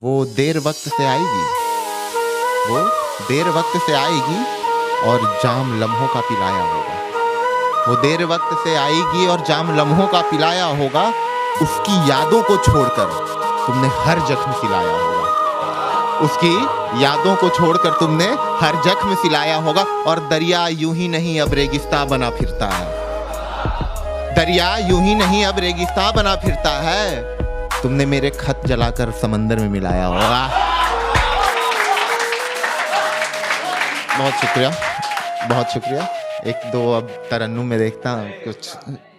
वो देर वक्त से आएगी, वो देर वक्त से आएगी और जाम लम्हों का पिलाया होगा। वो देर वक्त से आएगी और जाम लम्हों का पिलाया होगा। उसकी यादों को छोड़कर तुमने हर जख्म सिलाया होगा। उसकी यादों को छोड़कर तुमने हर जख्म सिलाया होगा। और दरिया यूं ही नहीं अब रेगिस्तां बना फिरता है। दरिया यूं ही नहीं अब रेगिस्तां बना फिरता है। तुमने मेरे खत जलाकर समंदर में मिलाया होगा। बहुत शुक्रिया, बहुत शुक्रिया। एक दो अब तरन्नुम में देखता हूँ कुछ।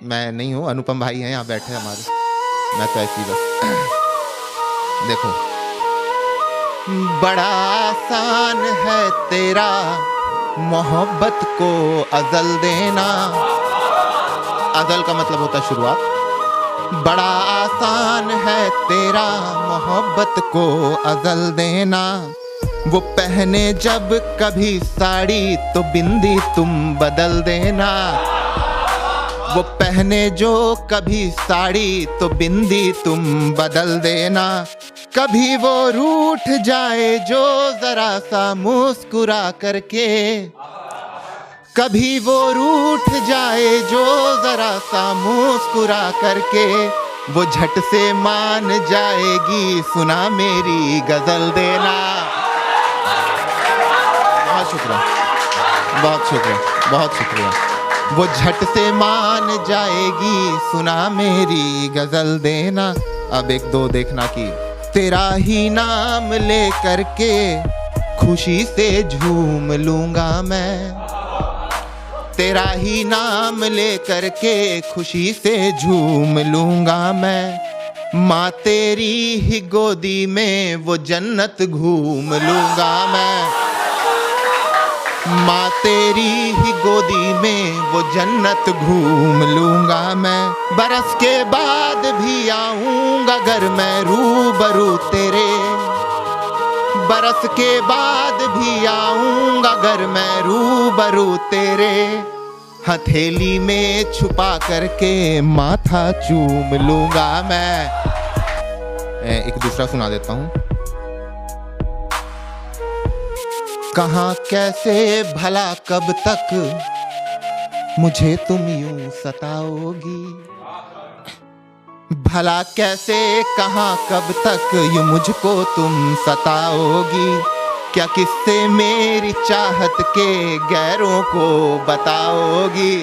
मैं नहीं हूँ, अनुपम भाई हैं यहाँ बैठे हमारे। मैं तो ऐसी बस देखो। बड़ा आसान है तेरा मोहब्बत को अज़ल देना। अज़ल का मतलब होता है शुरुआत। बड़ा आसान है तेरा मोहब्बत को अज़ल देना। वो पहने जब कभी साड़ी तो बिंदी तुम बदल देना। वो पहने जो कभी साड़ी तो बिंदी तुम बदल देना। कभी वो रूठ जाए जो जरा सा मुस्कुरा करके। कभी वो रूठ जाए जो जरा सा मुस्कुरा करके। वो झट से मान जाएगी सुना मेरी गजल देना। बहुत शुक्रिया, बहुत शुक्रिया, बहुत शुक्रिया। वो झट से मान जाएगी सुना मेरी गजल देना। अब एक दो देखना कि तेरा ही नाम ले करके खुशी से झूम लूंगा मैं। तेरा ही नाम ले करके खुशी से झूम लूंगा मैं। माँ तेरी ही गोदी में वो जन्नत घूम लूंगा मैं। माँ तेरी ही गोदी में वो जन्नत घूम लूंगा मैं। बरस के बाद भी आऊंगा घर मैं रूबरू तेरे। बरस के बाद भी आऊंगा घर मैं रूबरू तेरे। हथेली में छुपा करके माथा चूम लूंगा मैं। एक दूसरा सुना देता हूँ। कहाँ कैसे भला कब तक मुझे तुम यूं सताओगी। भला कैसे कहाँ कब तक यूं मुझको तुम सताओगी। क्या किससे मेरी चाहत के गैरों को बताओगी।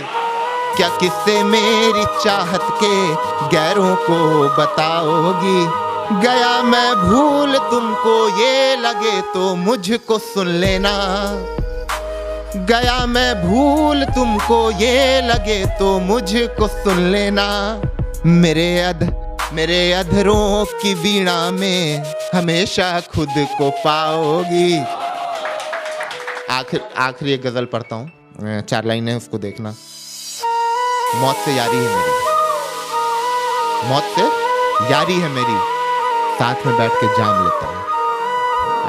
क्या किससे मेरी चाहत के गैरों को बताओगी। गया मैं भूल तुमको ये लगे तो मुझको सुन लेना। गया मैं भूल तुमको ये लगे तो मुझको सुन लेना। मेरे अधरों की वीणा में हमेशा खुद को पाओगी। आखिरी एक गजल पढ़ता हूँ, 4 लाइनें उसको देखना। मौत से यारी है मेरी, मौत से यारी है मेरी, साथ में बैठ के जाम लेता हूँ।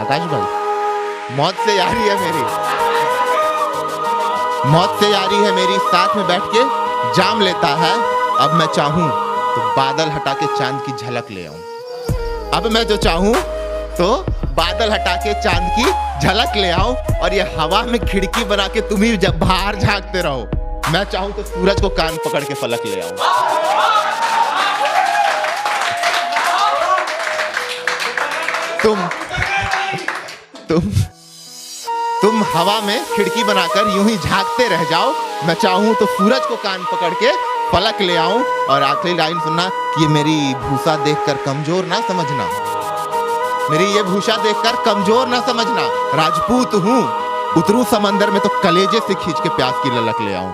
आकाश भाई, मौत से यारी है मेरी, मौत से यारी है मेरी, साथ में बैठ के जाम लेता है। अब मैं चाहूं तो बादल हटा के चांद की झलक ले आऊं। अब मैं जो चाहूं तो बादल हटा के चांद की झलक ले आऊं। और ये हवा में खिड़की बना के तुम ही जब बाहर झांकते रहो। मैं चाहूं तो सूरज को कान पकड़ के फलक ले आऊं। तुम हवा में खिड़की बनाकर यूं ही झांकते रह जाओ। मैं चाहूं तो सूरज को कान पकड़ के फलक ले आऊं। और आखिरी लाइन सुनना कि ये मेरी भूसा देखकर कमजोर ना समझना। मेरी ये भूसा देखकर कमजोर ना समझना। राजपूत हूं, उतरूं समंदर में तो कलेजे से खींच के प्यास की ललक ले आऊं।